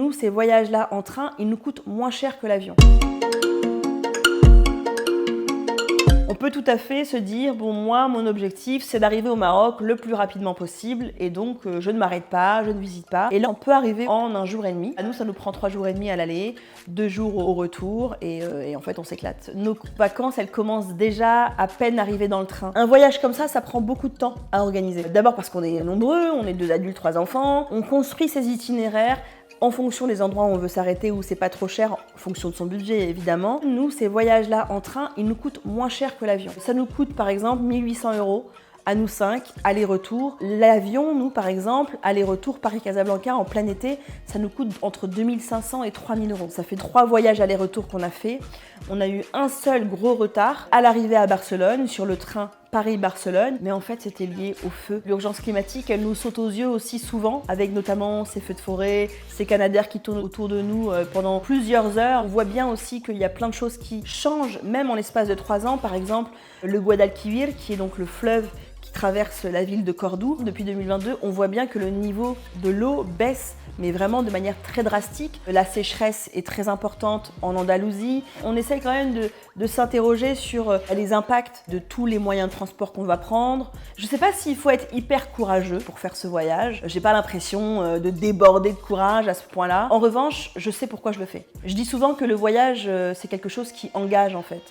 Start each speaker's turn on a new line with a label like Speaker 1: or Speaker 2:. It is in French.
Speaker 1: Nous, ces voyages-là en train, ils nous coûtent moins cher que l'avion. On peut tout à fait se dire, bon, moi, mon objectif, c'est d'arriver au Maroc le plus rapidement possible et donc je ne m'arrête pas, je ne visite pas. Et là, on peut arriver en 1 jour et demi. À nous, ça nous prend 3 jours et demi à l'aller, 2 jours au retour et en fait, on s'éclate. Nos vacances, elles commencent déjà à peine arrivées dans le train. Un voyage comme ça prend beaucoup de temps à organiser. D'abord parce qu'on est nombreux, on est 2 adultes, 3 enfants. On construit ses itinéraires en fonction des endroits où on veut s'arrêter, où c'est pas trop cher, en fonction de son budget évidemment. Nous, ces voyages-là en train, ils nous coûtent moins cher que l'avion. Ça nous coûte par exemple 1 800 € à nous 5, aller-retour. L'avion, nous par exemple, aller-retour Paris-Casablanca en plein été, ça nous coûte entre 2 500 et 3 000 €. Ça fait 3 voyages aller-retour qu'on a fait. On a eu un seul gros retard à l'arrivée à Barcelone sur le train Paris-Barcelone, mais en fait c'était lié au feu. L'urgence climatique, elle nous saute aux yeux aussi souvent, avec notamment ces feux de forêt, ces canadaires qui tournent autour de nous pendant plusieurs heures. On voit bien aussi qu'il y a plein de choses qui changent, même en l'espace de 3 ans. Par exemple, le Guadalquivir, qui est donc le fleuve qui traverse la ville de Cordoue. Depuis 2022, on voit bien que le niveau de l'eau baisse, mais vraiment de manière très drastique. La sécheresse est très importante en Andalousie. On essaye quand même de s'interroger sur les impacts de tous les moyens de transport qu'on va prendre. Je ne sais pas s'il faut être hyper courageux pour faire ce voyage. J'ai pas l'impression de déborder de courage à ce point-là. En revanche, je sais pourquoi je le fais. Je dis souvent que le voyage, c'est quelque chose qui engage en fait.